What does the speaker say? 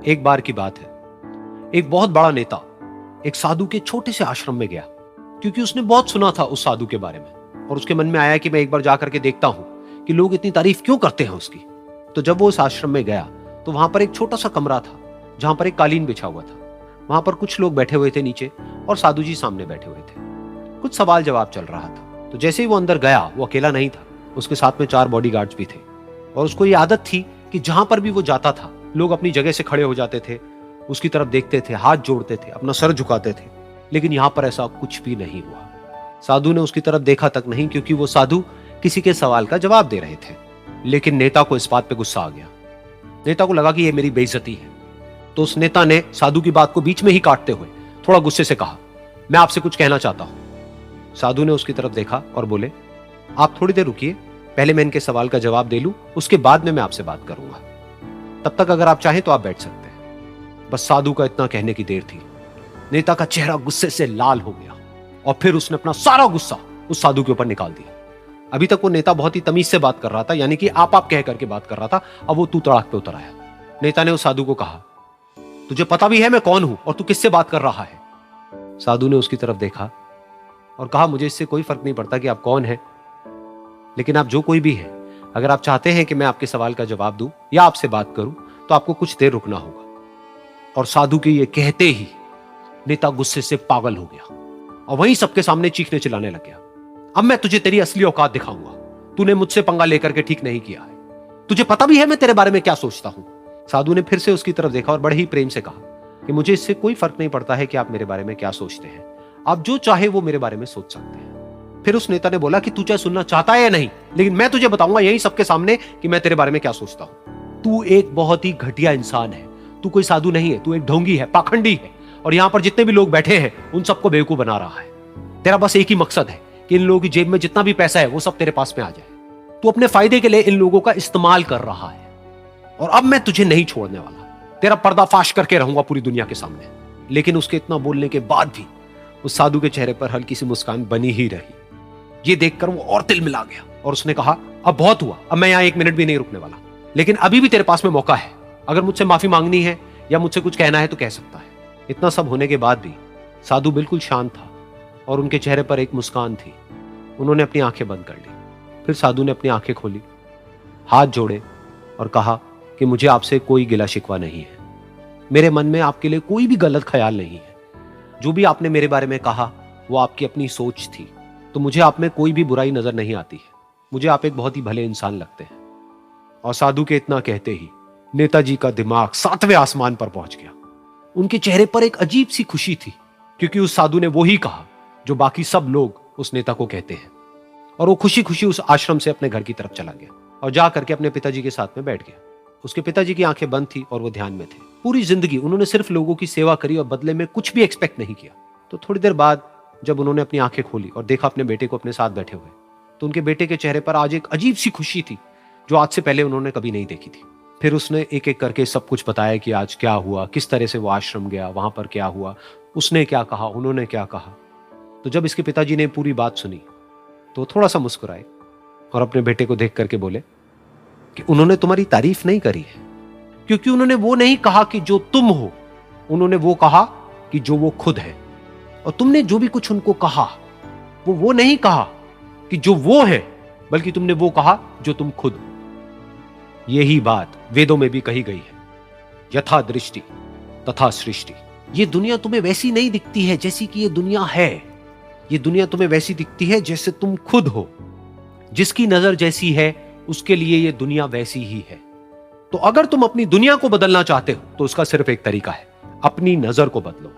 एक बार की बात है, एक बहुत बड़ा नेता एक साधु के छोटे से आश्रम में गया, क्योंकि उसने बहुत सुना था उस साधु के बारे में और उसके मन में आया कि मैं एक बार जाकर के देखता हूं कि लोग इतनी तारीफ क्यों करते हैं उसकी। तो जब वो उस आश्रम में गया तो वहां पर एक छोटा सा कमरा था जहां पर एक कालीन बिछा हुआ था। वहां पर कुछ लोग बैठे हुए थे नीचे और साधु जी सामने बैठे हुए थे। कुछ सवाल जवाब चल रहा था। तो जैसे ही वो अंदर गया, वो अकेला नहीं था, उसके साथ में 4 बॉडीगार्ड्स भी थे और उसको ये आदत थी कि जहां पर भी वो जाता था लोग अपनी जगह से खड़े हो जाते थे, उसकी तरफ देखते थे, हाथ जोड़ते थे, अपना सर झुकाते थे। लेकिन यहां पर ऐसा कुछ भी नहीं हुआ। साधु ने उसकी तरफ देखा तक नहीं, क्योंकि वो साधु किसी के सवाल का जवाब दे रहे थे। लेकिन नेता को इस बात पे गुस्सा आ गया। नेता को लगा कि ये मेरी बेइज्जती है। तो उस नेता ने साधु की बात को बीच में ही काटते हुए थोड़ा गुस्से से कहा, मैं आपसे कुछ कहना चाहता हूं। साधु ने उसकी तरफ देखा और बोले, आप थोड़ी देर रुकिए, पहले मैं इनके सवाल का जवाब दे लूं, उसके बाद में मैं आपसे बात करूंगा। तब तक अगर आप चाहें तो आप बैठ सकते हैं। बस साधु का इतना कहने की देर थी। नेता का चेहरा गुस्से से लाल हो गया और फिर उसने अपना सारा गुस्सा उस साधु के ऊपर निकाल दिया। अभी तक वो नेता बहुत ही तमीज से बात कर रहा था, यानी कि आप कह करके बात कर रहा था। अब वो तू तड़ाक पे उतर आया। नेता ने उस साधु को कहा, तुझे पता भी है मैं कौन हूं और तू किससे बात कर रहा है? साधु ने उसकी तरफ देखा और कहा, मुझे इससे कोई फर्क नहीं पड़ता कि आप कौन हैं, लेकिन आप जो कोई भी हैं, अगर आप चाहते हैं कि मैं आपके सवाल का जवाब दूं या आपसे बात करूं तो आपको कुछ देर रुकना होगा। और साधु के ये कहते ही नेता गुस्से से पागल हो गया और वहीं सबके सामने चीखने चिल्लाने लग गया, अब मैं तुझे तेरी असली औकात दिखाऊंगा। तूने मुझसे पंगा लेकर के ठीक नहीं किया है। तुझे पता भी है मैं तेरे बारे में क्या सोचता हूं। साधु ने फिर से उसकी तरफ देखा और बड़े ही प्रेम से कहा कि मुझे इससे कोई फर्क नहीं पड़ता है कि आप मेरे बारे में क्या सोचते हैं। आप जो चाहे वो मेरे बारे में सोच सकते हैं। फिर उस नेता ने बोला कि तू चाहे सुनना चाहता है या नहीं, लेकिन मैं तुझे बताऊंगा यही सबके सामने कि मैं तेरे बारे में क्या सोचता हूं। तू एक बहुत ही घटिया इंसान है। तू कोई साधु नहीं है, तू एक ढोंगी है, पाखंडी है और यहां पर जितने भी लोग बैठे हैं उन सबको बेवकूफ बना रहा है। तेरा बस एक ही मकसद है कि इन लोगों की जेब में जितना भी पैसा है वो सब तेरे पास में आ जाए। तू अपने फायदे के लिए इन लोगों का इस्तेमाल कर रहा है और अब मैं तुझे नहीं छोड़ने वाला। तेरा पर्दाफाश करके रहूंगा पूरी दुनिया के सामने। लेकिन उसके इतना बोलने के बाद भी उस साधु के चेहरे पर हल्की सी मुस्कान बनी ही रही। ये देखकर वो और तिल मिला गया और उसने कहा, अब बहुत हुआ, अब मैं यहां 1 मिनट भी नहीं रुकने वाला। लेकिन अभी भी तेरे पास में मौका है। अगर मुझसे माफी मांगनी है या मुझसे कुछ कहना है तो कह सकता है। इतना सब होने के बाद भी साधु बिल्कुल शांत था और उनके चेहरे पर एक मुस्कान थी। उन्होंने अपनी आंखें बंद कर ली। फिर साधु ने अपनी आंखें खोली, हाथ जोड़े और कहा कि मुझे आपसे कोई गिला शिकवा नहीं है। मेरे मन में आपके लिए कोई भी गलत ख्याल नहीं है। जो भी आपने मेरे बारे में कहा वो आपकी अपनी सोच थी। तो मुझे आप में कोई भी बुराई नजर नहीं आती है। मुझे आप एक बहुत ही भले इंसान लगते हैं। और साधु के इतना कहते ही नेताजी का दिमाग 7वें आसमान पर पहुंच गया। उनके चेहरे पर एक अजीब सी खुशी थी, क्योंकि उस साधु ने वो ही कहा जो बाकी सब लोग उस नेता को कहते हैं। और वो खुशी खुशी उस आश्रम से अपने घर की तरफ चला गया और जा करके अपने पिताजी के साथ में बैठ गया। उसके पिताजी की आंखें बंद थी और वो ध्यान में थे। पूरी जिंदगी उन्होंने सिर्फ लोगों की सेवा करी और बदले में कुछ भी एक्सपेक्ट नहीं किया। तो थोड़ी देर बाद जब उन्होंने अपनी आंखें खोली और देखा अपने बेटे को अपने साथ बैठे हुए, तो उनके बेटे के चेहरे पर आज एक अजीब सी खुशी थी जो आज से पहले उन्होंने कभी नहीं देखी थी। फिर उसने एक एक करके सब कुछ बताया कि आज क्या हुआ, किस तरह से वो आश्रम गया, वहां पर क्या हुआ, उसने क्या कहा, उन्होंने क्या कहा। तो जब इसके पिताजी ने पूरी बात सुनी तो थोड़ा सा मुस्कुराए और अपने बेटे को देख करके बोले कि उन्होंने तुम्हारी तारीफ नहीं करी है, क्योंकि उन्होंने वो नहीं कहा कि जो तुम हो, उन्होंने वो कहा कि जो वो खुद है। और तुमने जो भी कुछ उनको कहा वो नहीं कहा कि जो वो है, बल्कि तुमने वो कहा जो तुम खुद हो। यही बात वेदों में भी कही गई है, यथा दृष्टि तथा सृष्टि। ये दुनिया तुम्हें वैसी नहीं दिखती है जैसी कि ये दुनिया है। ये दुनिया तुम्हें वैसी दिखती है जैसे तुम खुद हो। जिसकी नजर जैसी है उसके लिए ये दुनिया वैसी ही है। तो अगर तुम अपनी दुनिया को बदलना चाहते हो तो उसका सिर्फ एक तरीका है, अपनी नजर को बदलो।